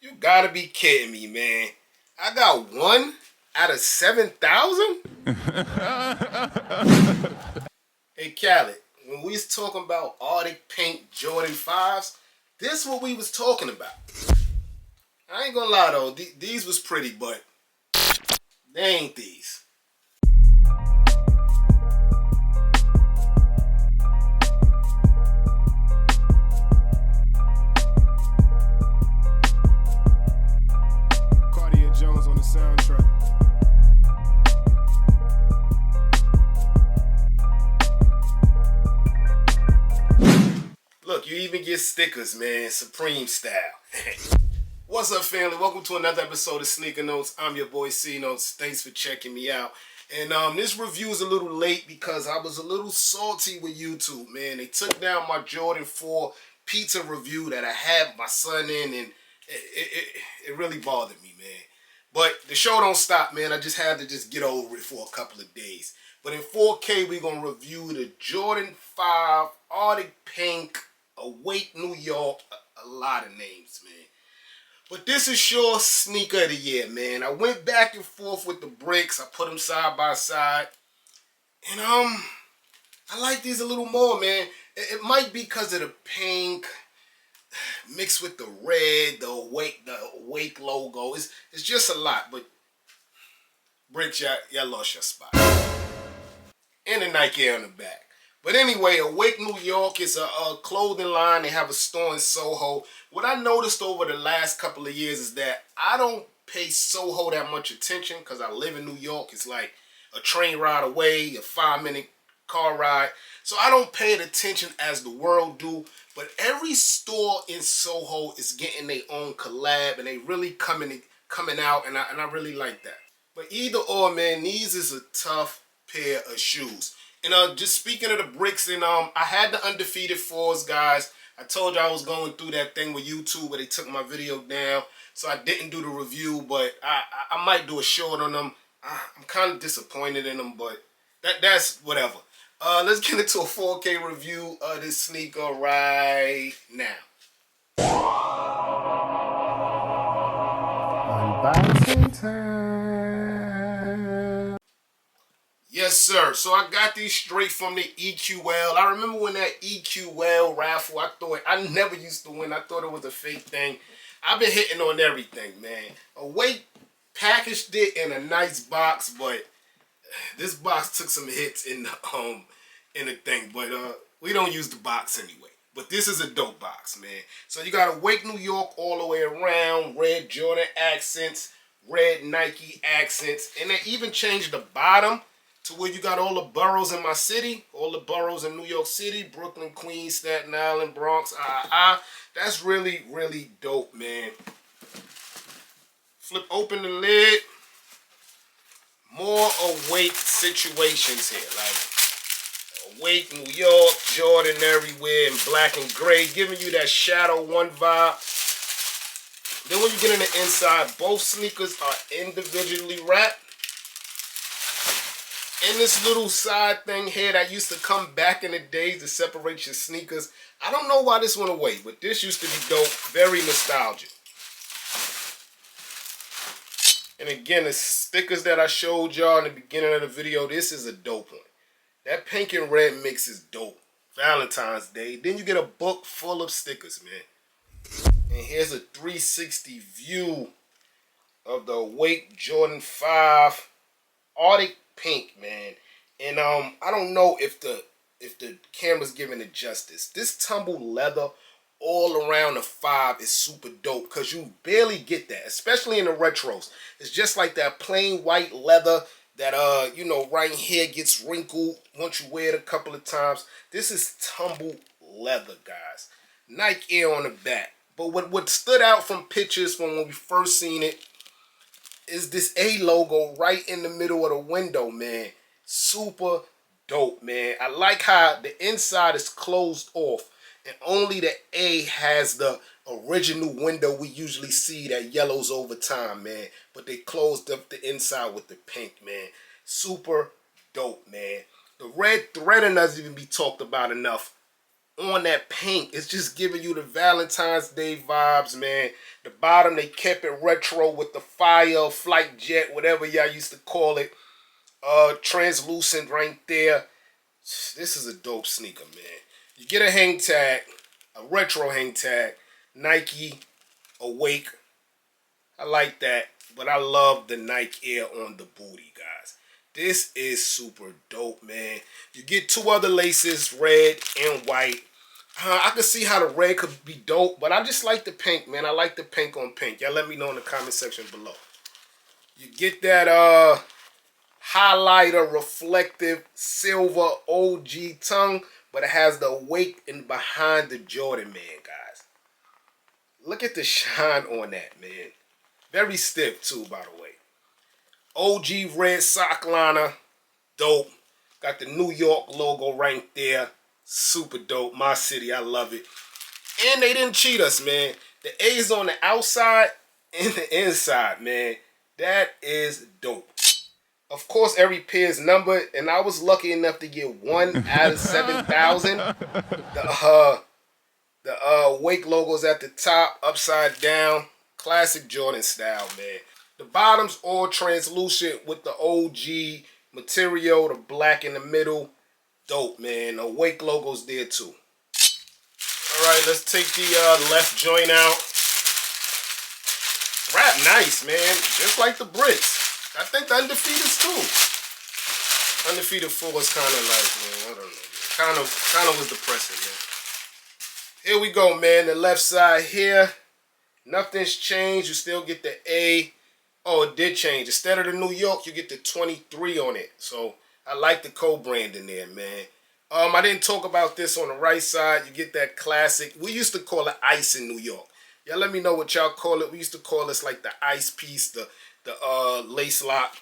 You gotta be kidding me, man. I got 1 out of 7,000? Hey, Khaled, when we was talking about Artic Pink Jordan 5s, this what we was talking about. I ain't gonna lie though, these was pretty, but they ain't these. Jones on the soundtrack. Look, you even get stickers, man, Supreme style. What's up, family? Welcome to another episode of Sneaker Notes. I'm your boy C Notes. Thanks for checking me out. And this review is a little late because I was a little salty with YouTube, man. They took down my Jordan 4 pizza review that I had my son in, and it really bothered me, man. But the show don't stop, man. I just had to just get over it for a couple of days. But in 4K, we're going to review the Jordan 5 Artic Pink Awake New York. A lot of names, man. But this is sure sneaker of the year, man. I went back and forth with the bricks. I put them side by side. And I like these a little more, man. It might be because of the pink mixed with the red, the awake logo. It's just a lot, but bricks, y'all lost your spot. And the Nike Air on the back. But anyway, Awake New York is a clothing line. They have a store in Soho. What I noticed over the last couple of years is that I don't pay Soho that much attention because I live in New York. It's like a train ride away, a 5-minute car ride. So I don't pay it attention as the world do. But every store in Soho is getting their own collab, and they really coming out, and I really like that. But either or, man, these is a tough pair of shoes. And just speaking of the bricks, and I had the undefeated 4s, guys. I told you I was going through that thing with YouTube where they took my video down, so I didn't do the review, but I might do a short on them. I'm kind of disappointed in them, but that's whatever. Let's get into a 4K review of this sneaker right now. Unboxing time. Yes, sir. So I got these straight from the EQL. I remember when that EQL raffle, I never used to win. I thought it was a fake thing. I've been hitting on everything, man. Awake packaged it in a nice box, but this box took some hits in the thing, but we don't use the box anyway. But this is a dope box, man. So you got Awake New York all the way around, red Jordan accents, red Nike accents, and they even changed the bottom to where you got all the boroughs in my city, all the boroughs in New York City, Brooklyn, Queens, Staten Island, Bronx. That's really, really dope, man. Flip open the lid. More Awake situations here, like Awake New York, Jordan everywhere in black and gray, giving you that Shadow 1 vibe. Then when you get in the inside, both sneakers are individually wrapped. And this little side thing here that used to come back in the days to separate your sneakers. I don't know why this went away, but this used to be dope. Very nostalgic. And again, the stickers that I showed y'all in the beginning of the video, this is a dope one. That pink and red mix is dope. Valentine's Day. Then you get a book full of stickers, man. And here's a 360 view of the Awake Jordan 5 Artic Pink, man. And I don't know if the camera's giving it justice. This tumbled leather all around the 5 is super dope because you barely get that, especially in the retros. It's just like that plain white leather that you know, right here gets wrinkled once you wear it a couple of times. This is tumbled leather, guys. Nike Air on the back. But what stood out from pictures from when we first seen it is this A logo right in the middle of the window, man. Super dope, man. I like how the inside is closed off and only the A has the original window we usually see that yellows over time, man. But they closed up the inside with the pink, man. Super dope, man. The red threading doesn't even be talked about enough. on that paint. It's just giving you the Valentine's Day vibes, man. The bottom, they kept it retro with the fire, flight jet, whatever y'all used to call it. Translucent right there. This is a dope sneaker, man. You get a hang tag, a retro hang tag, Nike Awake. I like that, but I love the Nike Air on the booty, guys. This is super dope, man. You get two other laces, red and white. I can see how the red could be dope, but I just like the pink, man. I like the pink on pink. Y'all let me know in the comment section below. You get that highlighter reflective silver OG tongue, but it has the Awake in behind the Jordan, man, guys. Look at the shine on that, man. Very stiff too, by the way. OG red sock liner, dope. Got the New York logo right there. Super dope. My city, I love it. And they didn't cheat us, man. The A is on the outside and the inside, man. That is dope. Of course, every pair is numbered, and I was lucky enough to get 1 out of 7,000. The Wake logo's at the top, upside down. Classic Jordan style, man. The bottom's all translucent with the OG material, the black in the middle. Dope, man. The Wake logo's there too. Alright, let's take the left joint out. Wrap nice, man. Just like the bricks. I think the Undefeated's too. Undefeated 4 is kind of like, man, I don't know. Kind of was depressing, man. Here we go, man. The left side here. Nothing's changed. You still get the A. Oh, it did change. Instead of the New York, you get the 23 on it. So I like the co-brand in there, man. I didn't talk about this on the right side. You get that classic. We used to call it ice in New York. Y'all let me know what y'all call it. We used to call this like the ice piece, the lace lock.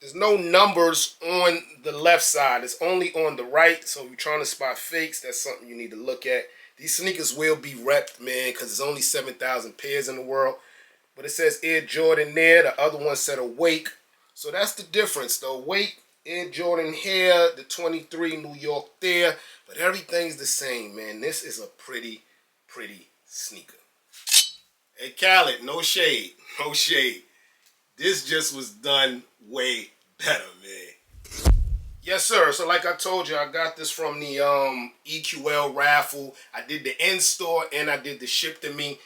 There's no numbers on the left side. It's only on the right. So if you're trying to spot fakes, that's something you need to look at. These sneakers will be repped, man, because there's only 7,000 pairs in the world. But it says Air Jordan there. The other one said Awake. So that's the difference. The Awake, Air Jordan here, the 23 New York there. But everything's the same, man. This is a pretty, pretty sneaker. Hey, Khaled, no shade. No shade. This just was done way better, man. Yes, sir. So like I told you, I got this from the EQL raffle. I did the in-store and I did the ship to me.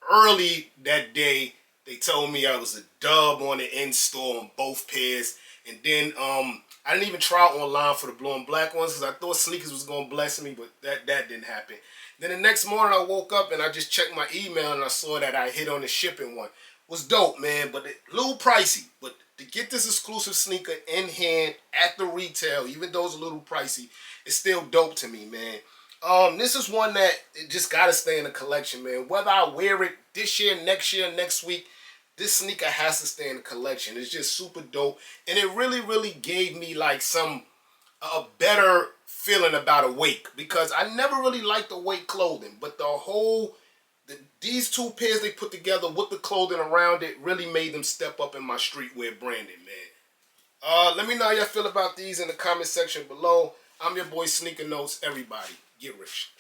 Early that day, they told me I was a dub on the in-store on both pairs. And then I didn't even try online for the blue and black ones because I thought sneakers was going to bless me, but that didn't happen. Then the next morning I woke up and I just checked my email and I saw that I hit on the shipping one. It was dope, man, but a little pricey. But to get this exclusive sneaker in hand at the retail, even though it's a little pricey, it's still dope to me, man. This is one that it just got to stay in the collection, man. Whether I wear it this year, next week, this sneaker has to stay in the collection. It's just super dope. And it really, really gave me like a better feeling about Awake. Because I never really liked Awake clothing. But these two pairs they put together with the clothing around it really made them step up in my streetwear branding, man. Let me know how y'all feel about these in the comment section below. I'm your boy Sneaker Notes. Everybody, get rich.